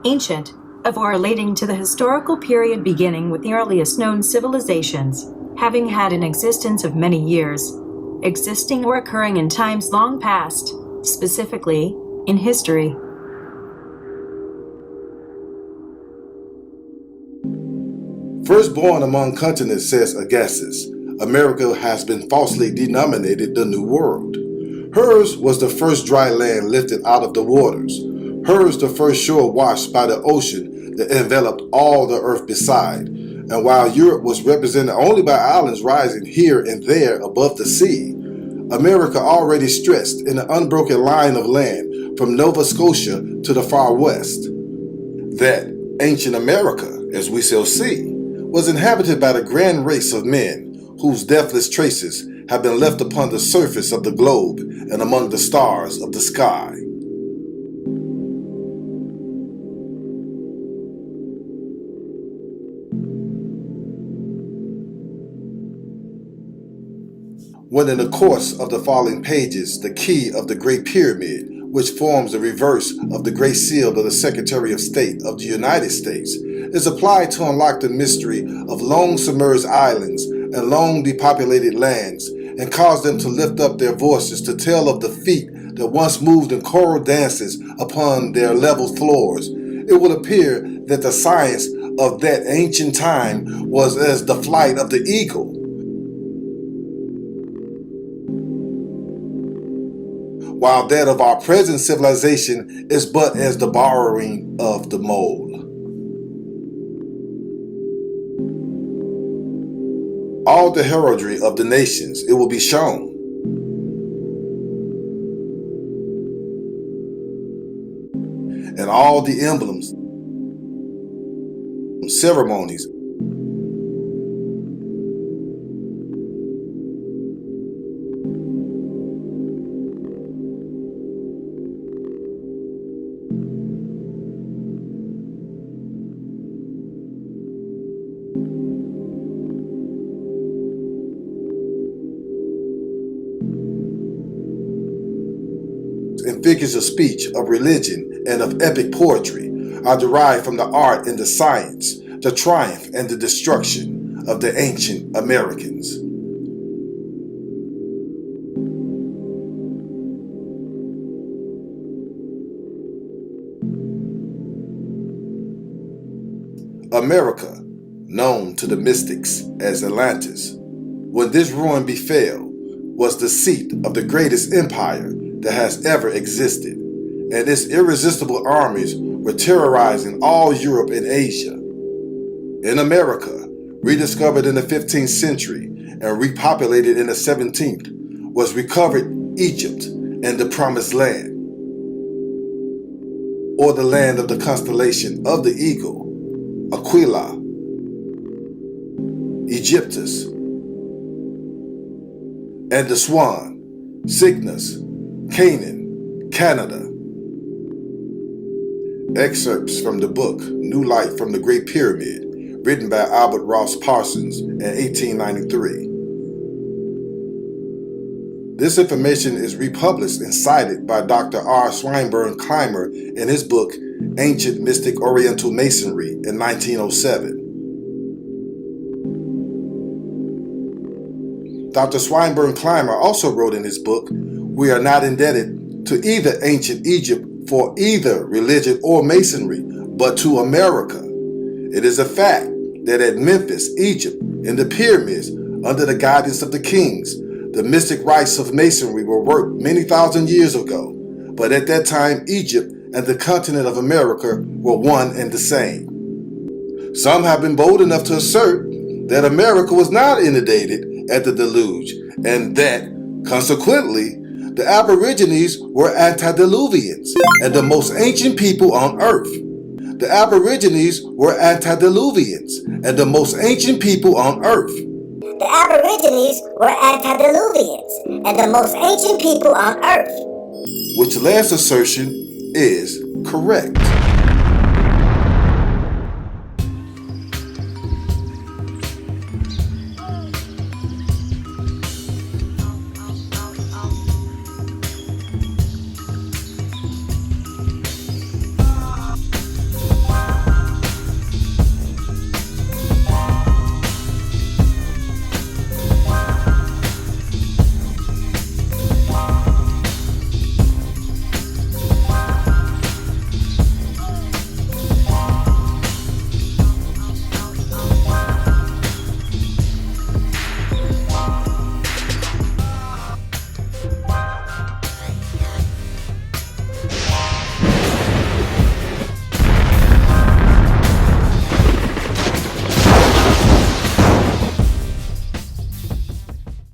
Ancient, of or relating to the historical period beginning with the earliest known civilizations, having had an existence of many years, existing or occurring in times long past, specifically in history. Firstborn among continents, says Agassiz, America has been falsely denominated the New World. Hers was the first dry land lifted out of the waters. Hers the first shore washed by the ocean that enveloped all the earth beside. And while Europe was represented only by islands rising here and there above the sea, America already stretched in an unbroken line of land from Nova Scotia to the far west. That ancient America, as we shall see, was inhabited by the grand race of men whose deathless traces have been left upon the surface of the globe and among the stars of the sky. When in the course of the following pages, the key of the Great Pyramid, which forms the reverse of the Great Seal of the Secretary of State of the United States, is applied to unlock the mystery of long submerged islands and long depopulated lands, and cause them to lift up their voices to tell of the feet that once moved in choral dances upon their level floors, it will appear that the science of that ancient time was as the flight of the eagle, while that of our present civilization is but as the borrowing of the mole. All the heraldry of the nations, it will be shown. And all the emblems, ceremonies, and figures of speech, of religion, and of epic poetry are derived from the art and the science, the triumph and the destruction of the ancient Americans. America, known to the mystics as Atlantis, when this ruin befell, was the seat of the greatest empire that has ever existed, and its irresistible armies were terrorizing all Europe and Asia. In America, rediscovered in the 15th century and repopulated in the 17th, was recovered Egypt and the Promised Land, or the land of the constellation of the eagle, Aquila, Aegyptus, and the swan, Cygnus, Canaan, Canada. Excerpts from the book New Light from the Great Pyramid, written by Albert Ross Parsons in 1893. This information is republished and cited by Dr. R. Swinburne Clymer in his book Ancient Mystic Oriental Masonry in 1907. Dr. Swinburne Clymer also wrote in his book, "We are not indebted to either ancient Egypt for either religion or masonry, but to America. It is a fact that at Memphis, Egypt, in the pyramids, under the guidance of the kings, the mystic rites of masonry were worked many thousand years ago, but at that time Egypt and the continent of America were one and the same. Some have been bold enough to assert that America was not inundated at the deluge, and that, consequently, the Aborigines were antediluvians and the most ancient people on earth. The Aborigines were antediluvians and the most ancient people on earth. The Aborigines were antediluvians and the most ancient people on earth." Which last assertion is correct.